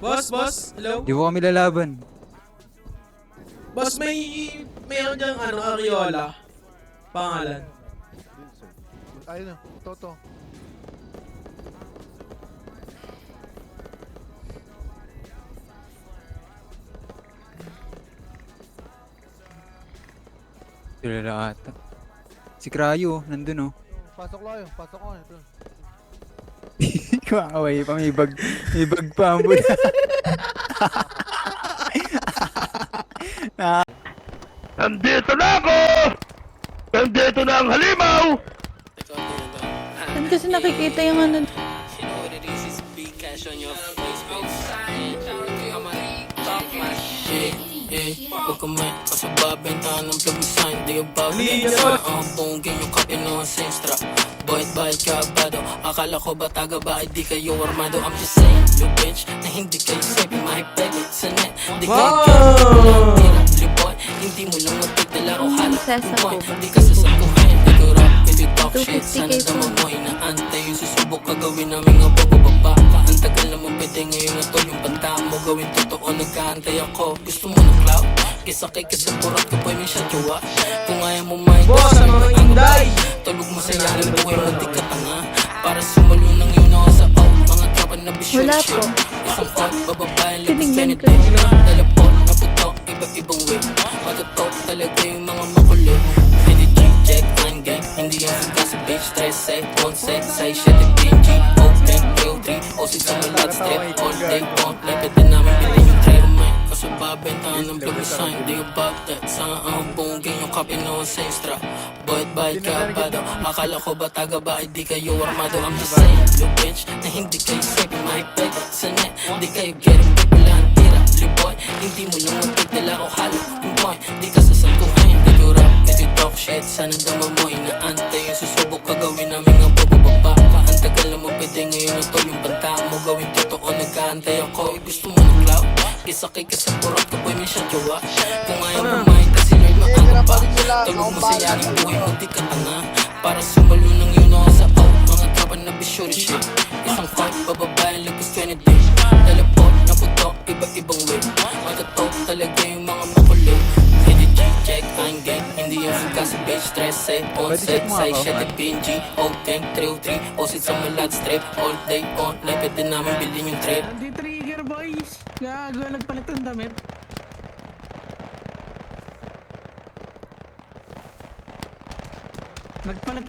Boss, hello? Di mo kami lalaban. Boss, mayroon diyang Ariola. Pangalan. Ayun na, Toto. Tulala ata. Si Krayo, nandun oh. Pasok lang yun, pasok ko ito. Kumakaway pa, may bag pa ang bula. Nandito na ako! Nandito na ang halimaw! Saan kasi nakikita yung ano? You know what it is, it's big cash on your face, baby. I'ma talk my shit, yeah. Huwag ka may kasababentahan ng plug sign, di about it. Ang bonggang yung kapino ang senstra. Bayad kabado, akala ko ba taga ba, di kayo armado. I'm just saying, you bitch, na hindi kayo safe, mahipeg sa net. Di kayo tira, liboy, hindi mo lang magpagdala o halap. Di ka sasakuhin, di ko rap, di talk shit. Sana dama mo inaantay yung susubok kagawin namin nga bababa ka. Ang tagal naman pwede ngayon na to yung banta mo gawin totoo, nagkaantay ako. Gusto mo ng clout? Kisakay ka sa purat ka boy, may siya jowa. Kung ayaw mo may Boss, ang mga inday! tulog mo sa yaring buhay mo di ka tanga. Para sumulo ng yun ako sa out. Mga tropa na bisyo Wala po. isang pot, bababayan, labis Tinignan ganito. ko. Dalapot, naputok, iba't-ibang way. Matatot talaga yung mga makulit. Hindi check, line gang. Hindi yung suka sa bitch, stress, say, on set, say, shit, the PNG, open, 303, o si sa malat, strip, all day, on, lepet din namin bilhin yung trail, man. Kasababentahan ng plug sign, di about that. Saan ang bonggang yung kapino ang senstra. Bayad kabado, akala ko ba taga ba, di kayo armado. I'm just saying, you bitch, na hindi kayo safe, mahipeg sa net. Di kayo getting big, wala ang tira, liboy. Hindi mo lang magpagdala o halo, yung boy, di ka sasakuhin. Di ko rap, di talk shit, sana dama mo inaantay yung susubok kagawin namin nga bababa ka. Ang tagal naman pwede ngayon na to yung banta mo gawin totoo, nagkaantay ako. Gusto mo ng clout? Kisakay ka sa purat ka boy, may siya jowa. Kung ayaw mo may kasi Lord maano pa. Tulog mo sa yaring buhay mo di ka tanga. Para sumalo ng yun ako sa out. Mga tropa na bisyo shit. Isang fight, bababayan, lagos 20 days. Dalapot, naputok, iba't-ibang way. Matatot talaga yung mga makulit. Hindi check, I'm gang. Hindi yung suka sa bitch, stress, say, on set, say, shit, the PNG, O10, 303, o sit sa malat, strip, all day on, lepet din namin bilhin yung trip. Hindi trigger boys. Gago, nagpalit ng damit. Nagpalit